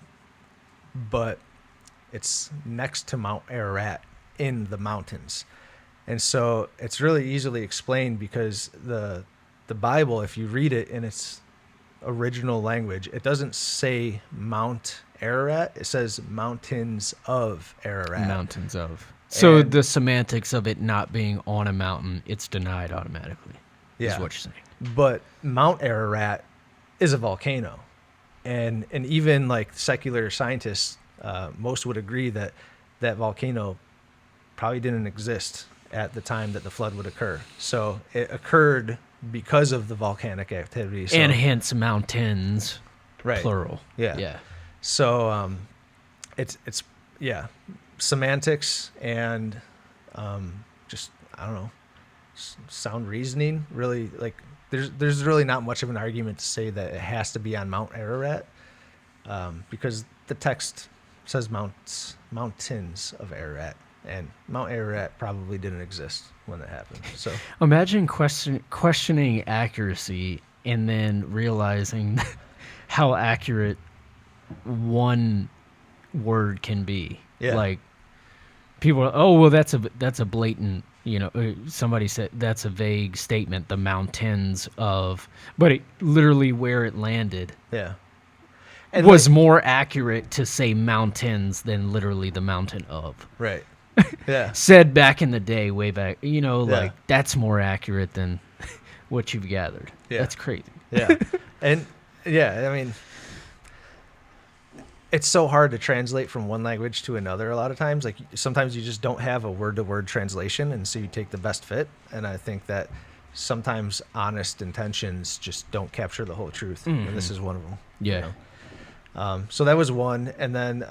but it's next to Mount Ararat in the mountains. And so it's really easily explained because the Bible, if you read it in its original language, it doesn't say Mount Ararat. It says mountains of Ararat. Mountains of. So And- the semantics of it not being on a mountain, it's denied automatically. Is Yeah. what you're saying. But Mount Ararat is a volcano. And even like secular scientists, most would agree that that volcano probably didn't exist at the time that the flood would occur. So it occurred because of the volcanic activity. So, And hence mountains, right. plural. Yeah. Yeah. So it's semantics and just I don't know, sound reasoning. Really, like there's really not much of an argument to say that it has to be on Mount Ararat, because the text says mountains of Ararat, and Mount Ararat probably didn't exist when it happened. So Imagine questioning accuracy and then realizing how accurate one word can be. Yeah. Like people are, oh well, that's a blatant, somebody said that's a vague statement, the mountains of, but it literally where it landed yeah, was more accurate to say mountains than literally the mountain of. right. Yeah. Said back in the day, way back, Yeah. like that's more accurate than what you've gathered. Yeah. That's crazy. Yeah. And yeah, I mean, it's so hard to translate from one language to another a lot of times. Like sometimes you just don't have a word-to-word translation, and so you take the best fit. And I think that sometimes honest intentions just don't capture the whole truth. And this is one of them. Yeah. So that was one. And then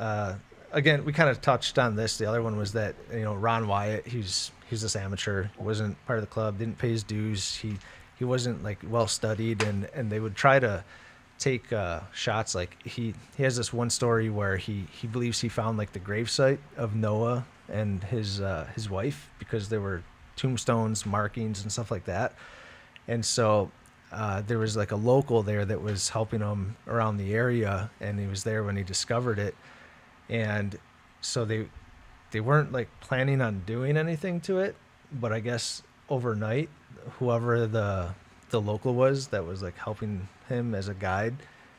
again, we kind of touched on this. The other one was that Ron Wyatt, he's this amateur, wasn't part of the club, didn't pay his dues. He wasn't like well studied, and they would try to take shots. Like he has this one story where he believes he found like the gravesite of Noah and his wife, because there were tombstones, markings, and stuff like that. And so there was like a local there that was helping him around the area, and he was there when he discovered it. And so they weren't like planning on doing anything to it, but I guess overnight, whoever the local was that was like helping him as a guide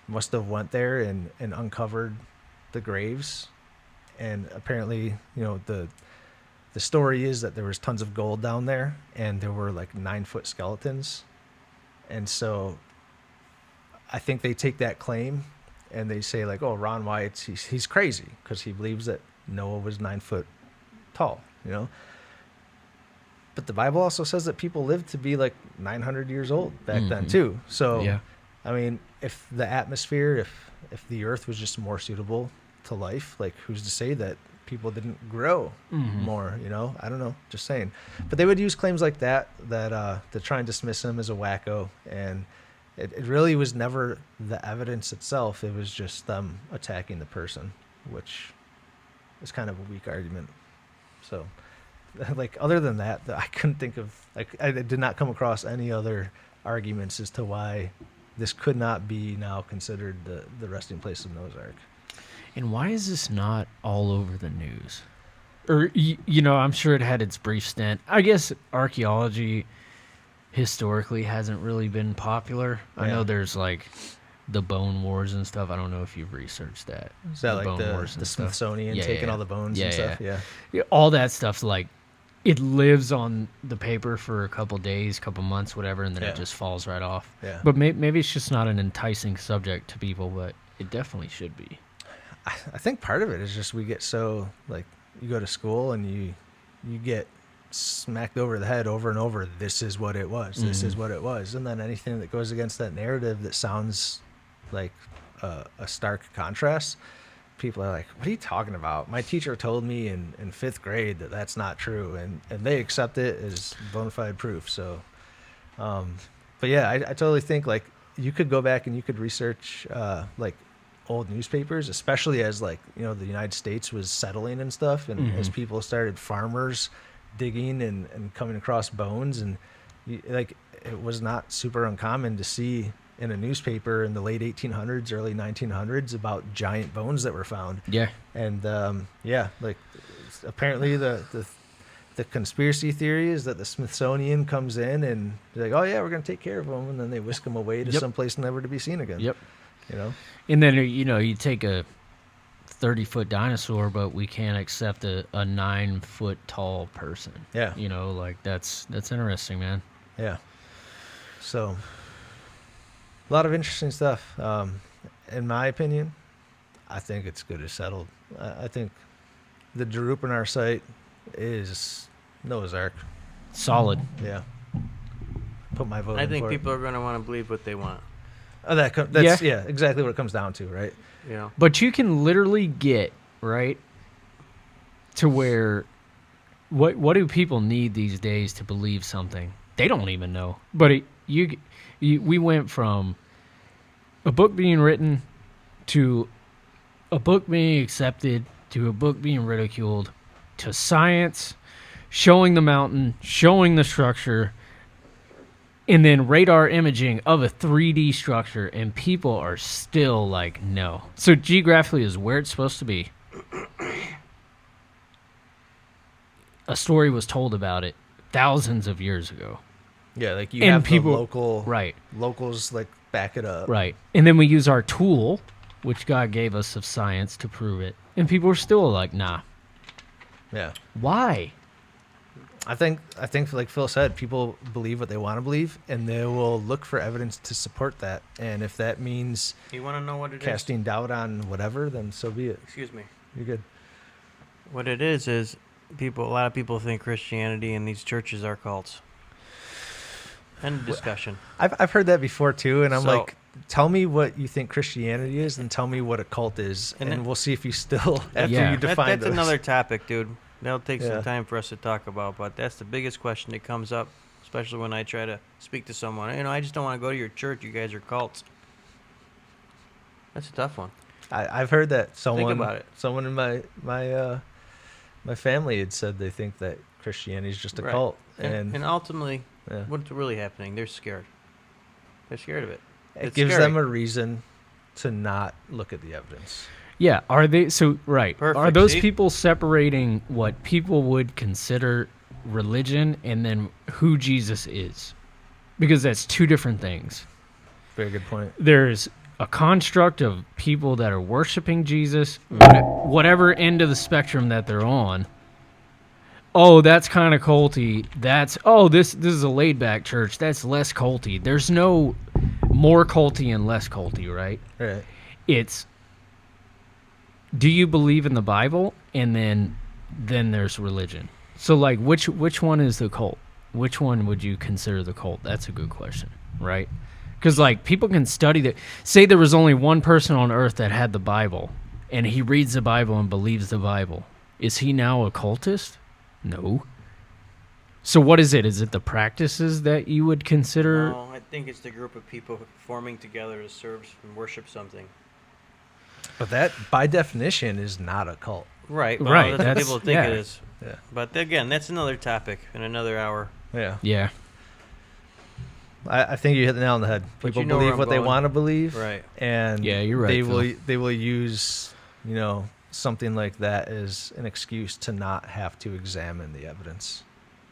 must have went there and uncovered the graves. And apparently, the story is that there was tons of gold down there, and there were like 9-foot skeletons. And so I think they take that claim and they say like, oh, Ron Wyatt, he's crazy because he believes that Noah was 9 foot tall, But the Bible also says that people lived to be like 900 years old back then too. So, Yeah. I mean, if the atmosphere, if the earth was just more suitable to life, like who's to say that people didn't grow more, I don't know, just saying. But they would use claims like that to try and dismiss him as a wacko. And it really was never the evidence itself. It was just them attacking the person, which is kind of a weak argument. So, like, other than that, I couldn't think of, like, I did not come across any other arguments as to why this could not be now considered the resting place of Noah's Ark. And why is this not all over the news? Or, you know, I'm sure it had its brief stint. I guess archaeology historically hasn't really been popular. I know there's like the bone wars and stuff. I don't know if you've researched that. Is that the like bone wars the and stuff. Smithsonian taking all the bones and stuff? Yeah. Yeah, all that stuff's like, it lives on the paper for a couple days, couple months, whatever, and then it just falls right off. Yeah. But maybe it's just not an enticing subject to people, but it definitely should be. I think part of it is just we get so, like, you go to school and you get smacked over the head over and over. This is what it was. This is what it was. And then anything that goes against that narrative that sounds like a stark contrast, people are like, what are you talking about? My teacher told me in 5th grade that that's not true. And they accept it as bona fide proof. So, but yeah, I totally think, like, you could go back and you could research, like, old newspapers, especially as, like, you know, the United States was settling and stuff, and as people started, farmers digging and coming across bones, and like, it was not super uncommon to see in a newspaper in the late 1800s, early 1900s about giant bones that were found. Yeah. And like, apparently the conspiracy theory is that the Smithsonian comes in and they're like, oh yeah, we're gonna take care of them, and then they whisk them away to someplace never to be seen again. Yep. You know? And then, you know, you take a 30-foot dinosaur, but we can't accept a 9-foot tall person. Yeah. You know, like, that's interesting, man. Yeah. So, a lot of interesting stuff. In my opinion, I think it's good as settled. I think the Durupinar site is Noah's Ark. Solid. Yeah. Put my vote I in think for people are going to want to believe what they want. Oh, that's exactly what it comes down to, right? You know? But you can literally get, right, to where, what do people need these days to believe something? They don't even know. But we went from a book being written to a book being accepted to a book being ridiculed to science, showing the mountain, showing the structure, and then radar imaging of a 3D structure, and people are still like, no. So geographically is where it's supposed to be. A story was told about it thousands of years ago. Yeah, like, you And have people- the local Right, locals, like, back it up. right. And then we use our tool, which God gave us of science, to prove it. And people are still like, nah. Yeah. Why? I think like Phil said, people believe what they want to believe, and they will look for evidence to support that. And if that means You want to know what it is? casting doubt on whatever, then so be it. Excuse me. You're good. What it is a lot of people think Christianity and these churches are cults. End of discussion. I've heard that before too, and I'm So- like, tell me what you think Christianity is, and tell me what a cult is, And and then- we'll see if you still after Yeah. you define That's those. another topic, dude. That'll take Yeah. some time for us to talk about, but that's the biggest question that comes up, especially when I try to speak to someone. You know, I just don't want to go to your church. You guys are cults. That's a tough one. I've heard that someone about it. someone in my family had said they think that Christianity is just a Right. cult, And ultimately, yeah. what's really happening? They're scared. They're scared of it. It It's gives scary. them a reason to not look at the evidence. Yeah, are they right? Are Perfect, those see? people separating what people would consider religion and then who Jesus is? Because that's two different things. Very good point. There's a construct of people that are worshiping Jesus, whatever end of the spectrum that they're on. Oh, that's kind of culty. This is a laid back church. That's less culty. There's no more culty and less culty, right? Right. It's, do you believe in the Bible? And then there's religion. So, like, which one is the cult? Which one would you consider the cult? That's a good question, right? Because, like, people can study that. Say there was only one person on earth that had the Bible, and he reads the Bible and believes the Bible. Is he now a cultist? No. So what is it? Is it the practices that you would consider? No, think it's the group of people forming together to serve and worship something. But that, by definition, is not a cult. Right. Well, Right, That's what that's- people think yeah. it is. Yeah. But again, that's another topic in another hour. Yeah. Yeah. I think you hit the nail on the head. But People you know where believe I'm what they going. want to believe. Right. And Yeah, you're right, they will use, something like that as an excuse to not have to examine the evidence.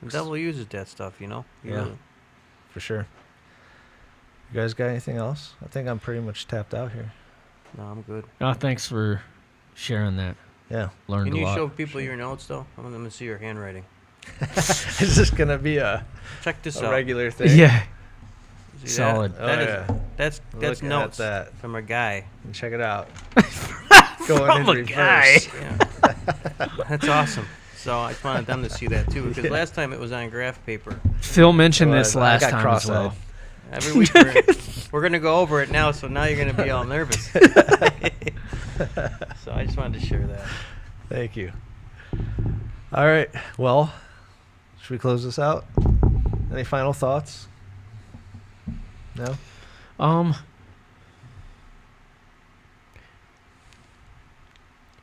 The devil uses that stuff, you know? He Yeah. really- For sure. You guys got anything else? I think I'm pretty much tapped out here. No, I'm good. Oh, thanks for sharing that. Yeah. Learned Can a you lot. show people your notes, though? I'm going to see your handwriting. Is this going to be a Check this out. regular thing? Yeah. See Solid. Oh, That is, yeah. that's Looking notes at that. from a guy. And check it out. Going in From a reverse. guy. Yeah. That's awesome. So I just wanted them to see that, too, because last time it was on graph paper. Phil mentioned Well, this I last got time as cross-eyed. well. Every week we're going to go over it now, so now you're going to be all nervous. So I just wanted to share that. Thank you. All right. Well, should we close this out? Any final thoughts? No?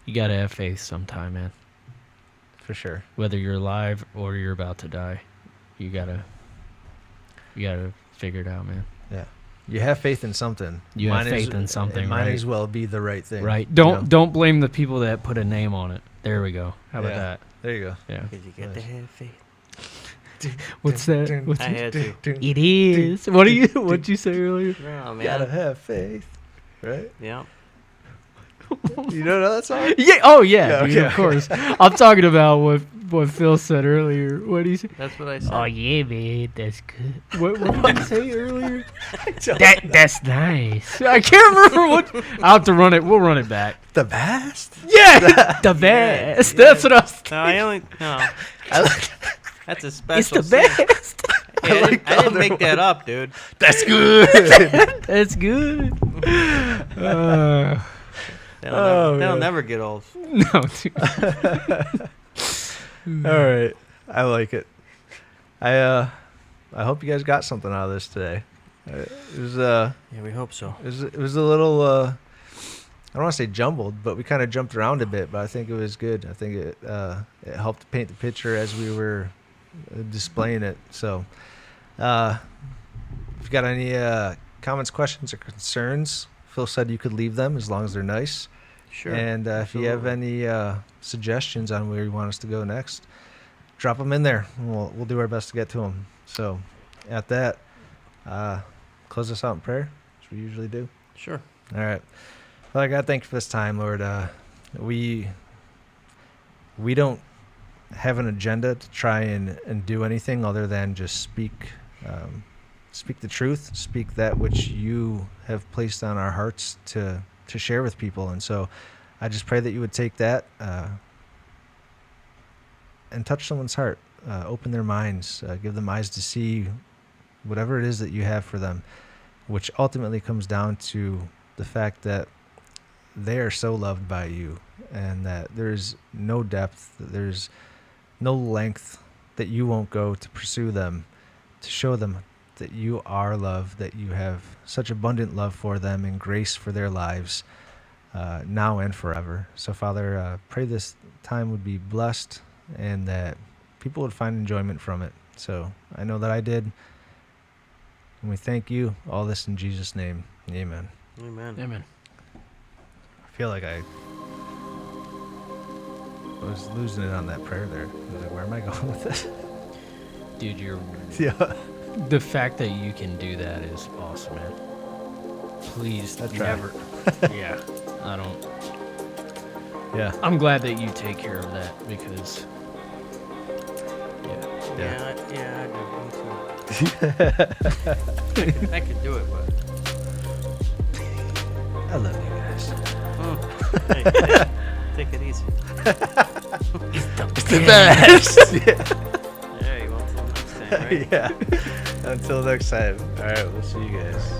You gotta have faith sometime, man. For sure. Whether you're alive or you're about to die, you gotta figure it out, man. Yeah. You have faith in something. You have faith in something, It might right? as well be the right thing. Right. you Don't know? don't blame the people that put a name on it. There we go. How about Yeah. that? There you go. Yeah. Because you got to Nice. have faith. What's that? What's I had to. it is. What'd you say earlier? No, man. Gotta have faith. Right? Yeah. You don't know that song? Yeah. Oh yeah, Yeah, dude, okay. of course. I'm talking about what Phil said earlier. What did he say? That's what I said. Oh yeah, man, that's good. What did he say earlier? Don't That's nice. I can't remember what. I'll have to run it. We'll run it back. The best? Yeah, the best. yeah. That's what I was. No, I only. No. That's a special. It's the thing. best. Hey, I like didn't the other make that up, dude. That's good. That's good. That'll man. never get old. No, dude. All right. I like it. I hope you guys got something out of this today. It was Yeah, we hope so. it was a little I don't want to say jumbled, but we kind of jumped around a bit, but I think it was good. I think it helped paint the picture as we were displaying it. So, if you got any comments, questions, or concerns, Phil said you could leave them as long as they're nice. Sure. And if you have any suggestions on where you want us to go next, drop them in there. And we'll do our best to get to them. So, at that, close us out in prayer, as we usually do. Sure. All right. Father God, thank you for this time, Lord. We don't have an agenda to try and do anything other than just speak the truth, speak that which you have placed on our hearts to share with people. And so I just pray that you would take that and touch someone's heart, open their minds, give them eyes to see whatever it is that you have for them, which ultimately comes down to the fact that they are so loved by you, and that there's no depth, that there's no length that you won't go to pursue them, to show them that you are love, that you have such abundant love for them and grace for their lives, now and forever. So, Father, pray this time would be blessed and that people would find enjoyment from it. So I know that I did. And we thank you. All this in Jesus' name. Amen. Amen. Amen. I feel like I was losing it on that prayer there. I was like, where am I going with this? Dude, Yeah. the fact that you can do that is awesome, man. Please I try. never. Yeah, I don't. Yeah. I'm glad that you take care of that because. Yeah. Yeah, I do. I could do it, but. I love you guys. Hey, take it easy. It's the best. There you go. Until next time, right? Yeah. Until next time. All right. We'll see you guys.